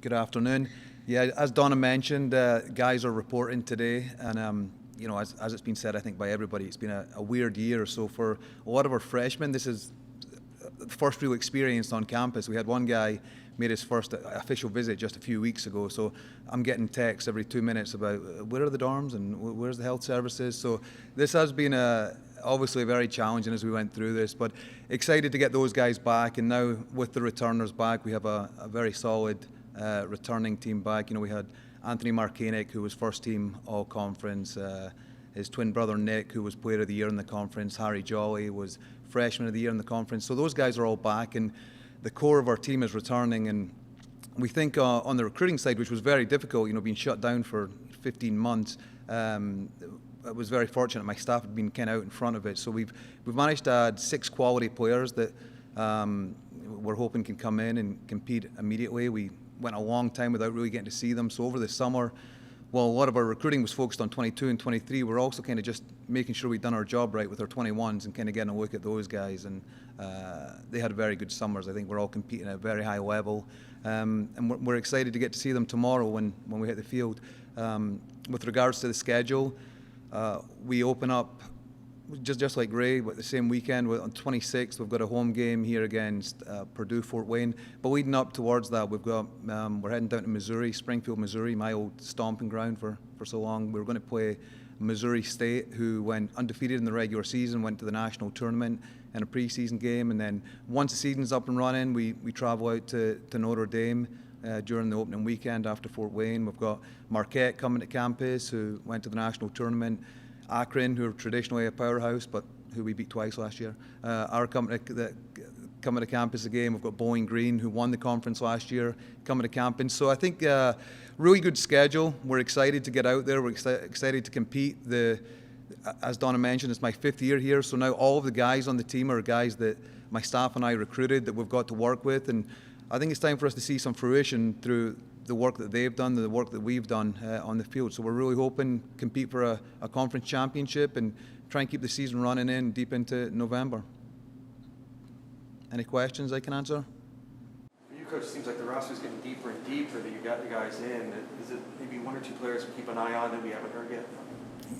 Good afternoon. Yeah, as Donna mentioned, guys are reporting today, and you know, as it's been said, I think by everybody, it's been a weird year. So for a lot of our freshmen, this is the first real experience on campus. We had one guy made his first official visit just a few weeks ago, so I'm getting texts every 2 minutes about where are the dorms and where's the health services. So this has been obviously very challenging as we went through this, but excited to get those guys back. And now with the returners back, we have a very solid returning team back. You know, we had Anthony Markanek, who was first team all conference, his twin brother Nick, who was player of the year in the conference, Harry Jolly was freshman of the year in the conference. So those guys are all back, and the core of our team is returning. And we think on the recruiting side, which was very difficult, you know, being shut down for 15 months, I was very fortunate. My staff had been kind of out in front of it. So we've managed to add 6 quality players that we're hoping can come in and compete immediately. We went a long time without really getting to see them. So over the summer, while a lot of our recruiting was focused on 22 and 23, we're also kind of just making sure we've done our job right with our 21s and kind of getting a look at those guys. And they had very good summers. I think we're all competing at a very high level. And we're excited to get to see them tomorrow when we hit the field. With regards to the schedule, we open up just like Ray, but the same weekend on 26th we've got a home game here against Purdue Fort Wayne. But leading up towards that, we've got we're heading down to Missouri, Springfield, Missouri, my old stomping ground for so long. We're going to play Missouri State, who went undefeated in the regular season, went to the national tournament in a preseason game, and then once the season's up and running, we travel out to Notre Dame during the opening weekend after Fort Wayne. We've got Marquette coming to campus, who went to the national tournament. Akron, who are traditionally a powerhouse, but who we beat twice last year, are coming to campus again. We've got Bowling Green, who won the conference last year, coming to campus. So I think really good schedule. We're excited to get out there. We're excited to compete. As Donna mentioned, it's my 5th year here, so now all of the guys on the team are guys that my staff and I recruited that we've got to work with, and I think it's time for us to see some fruition through the work that they've done, the work that we've done on the field. So we're really hoping to compete for a conference championship and try and keep the season running in deep into November. Any questions I can answer? For you, Coach, it seems like the roster is getting deeper and deeper that you got the guys in. Is it maybe 1 or 2 players to keep an eye on that we haven't heard yet?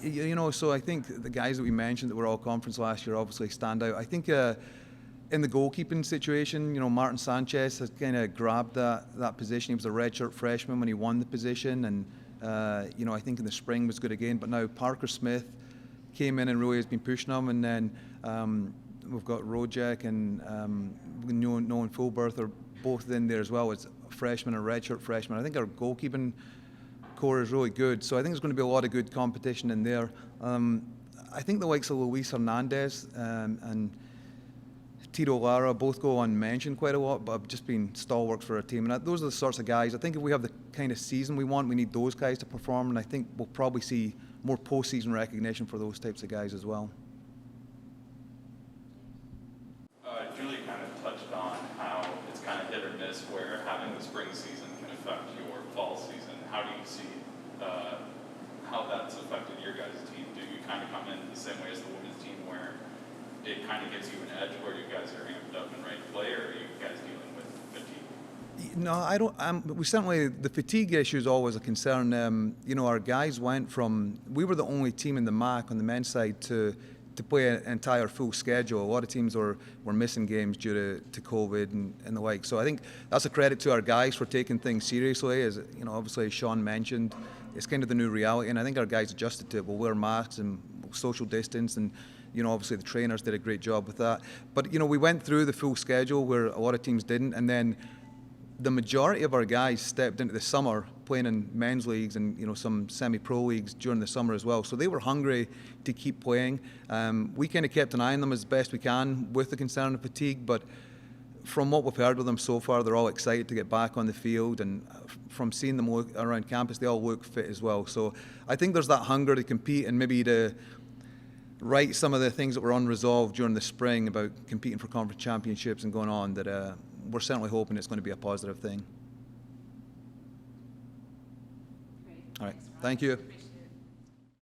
You know, so I think the guys that we mentioned that were all conference last year obviously stand out. I think in the goalkeeping situation, you know, Martin Sanchez has kind of grabbed that position. He was a redshirt freshman when he won the position, and you know, I think in the spring was good again. But now Parker Smith came in and really has been pushing him, and then we've got Rojek and Nolan Fulberth are both in there as well as a freshman and redshirt freshman. I think our goalkeeping core is really good, so I think there's going to be a lot of good competition in there. I think the likes of Luis Hernandez and Tito Lara both go unmentioned quite a lot, but have just been stalwarts for our team. And those are the sorts of guys. I think if we have the kind of season we want, we need those guys to perform, and I think we'll probably see more postseason recognition for those types of guys as well. Julie kind of touched on how it's kind of hit or miss where having the spring season can affect your fall season. How do you see how that's affected your guys' team? Do you kind of come in the same way as the women's team where it kind of gives you an edge where you guys are amped up and ready to play, or are you guys dealing with fatigue? No, I don't. We certainly, the fatigue issue is always a concern. You know, our guys went from, we were the only team in the MAC on the men's side to play an entire full schedule. A lot of teams were missing games due to COVID and the like. So I think that's a credit to our guys for taking things seriously. As you know, obviously, as Sean mentioned, it's kind of the new reality, and I think our guys adjusted to it. We'll wear masks and social distance, and you know, obviously the trainers did a great job with that. But you know, we went through the full schedule where a lot of teams didn't, and then the majority of our guys stepped into the summer playing in men's leagues and, you know, some semi-pro leagues during the summer as well. So they were hungry to keep playing. We kind of kept an eye on them as best we can with the concern of fatigue, but from what we've heard of them so far, they're all excited to get back on the field, and from seeing them around campus, they all look fit as well. So I think there's that hunger to compete and maybe to right some of the things that were unresolved during the spring about competing for conference championships and going on, that we're certainly hoping it's going to be a positive thing. Great. All right. Thank you.